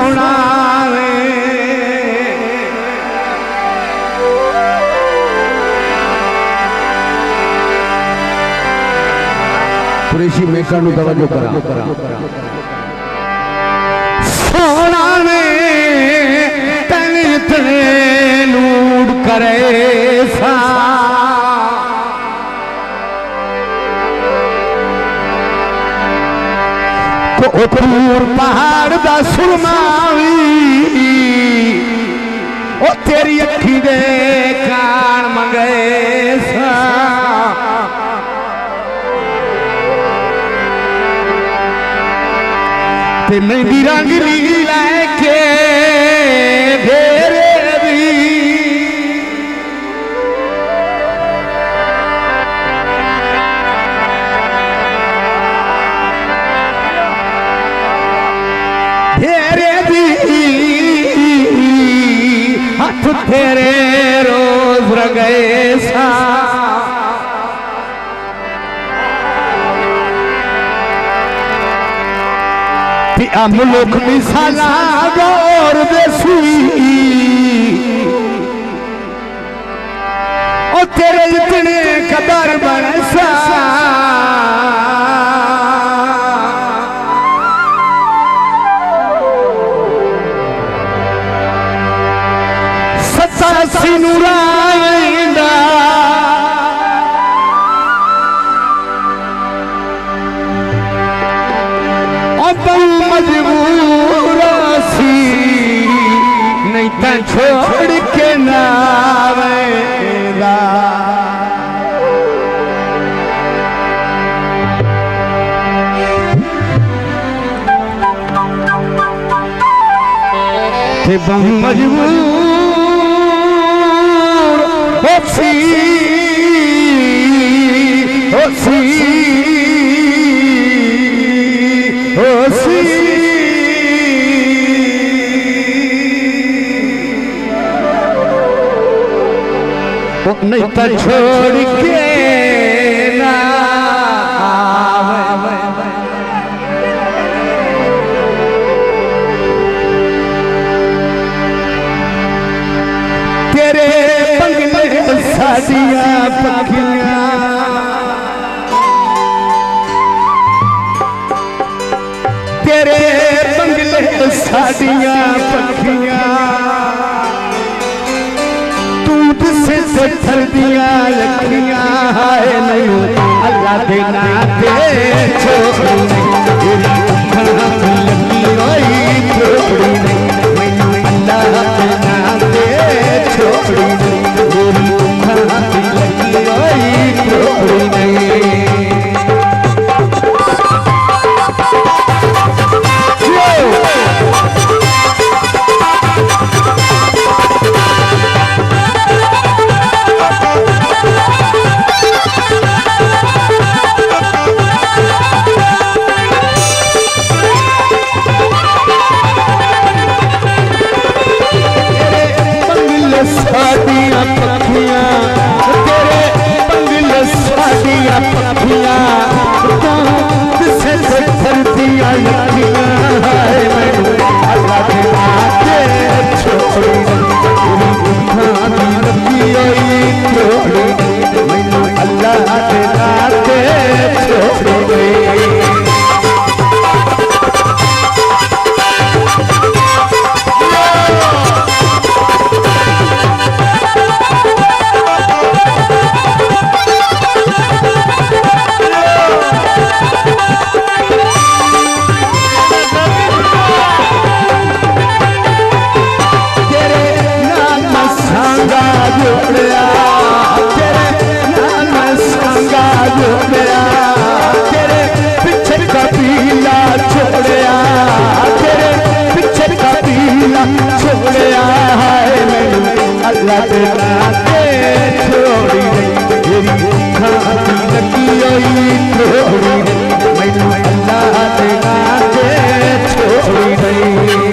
सुनावे कुरैशी मेकर नु तवज्जो करा सोना ने तन इतने लूट करे सा कोटूर पहाड़ दा सुरमावी ओ तेरी अखी दे कान मंगे सा ते मेरी रंगली लैके घेरे दी घेरे दी हाथ तेरे रोज रंगे सा मुल्क मिसाला गौर देसी ओ तेरे इतने कदर बनसा सत्ता सिनुराइंदा मजबूर सी नहीं तो छोड़ के ना आवेगा कि मजबूर हो सी नहीं तो छोड़ के ना आवे तेरे बंगले सादियां पखियां तेरे बंगले सादियां पखियां से सर्दियां लखियां है नहीं अल्लाह दे नाते छोड़ी तेरी लगी होई छोड़ी नहीं अल्लाह दे नाते छोड़ी तेरी लगी होई छोड़ी नहीं सादियां पखियां तेरे बंगले सादियां पखियां से सर्दियां लखियां है मैनू अल्लाह दे नाते छोड़ी लगी होई छोड़ी मैनू अल्लाह दे नाते छोड़ी तेरे पीछे कबीला छोड़िया तेरे पीछे कबीला छोड़िया है मैनू अल्लाह दे नाते छोड़ी तेरी लगी होई छोड़ी मैनू अल्लाह दे नाते छोड़ी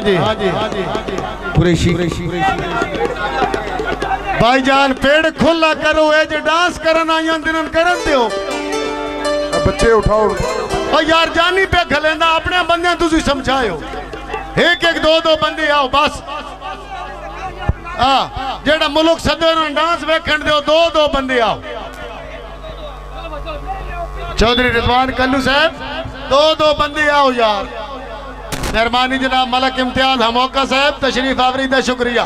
जी कुरैशी भाईजान पेड़ खुला करो ए जे डांस करन आया दिन करन दियो बच्चे उठाओ ओ यार जानी पे खलेंदा अपने बंदे तुसी समझायो एक एक दो दो बंदे आओ बस जेड़ा मुल्क सदे ना डांस वेखण दियो दो दो बंदे आओ चौधरी रिजवान कल्लू साहब दो दो बंदे आओ यार मेहरबानी जनाब मलक इम्तियाज हमौका साहब तशरीफ आवरी दा शुक्रिया।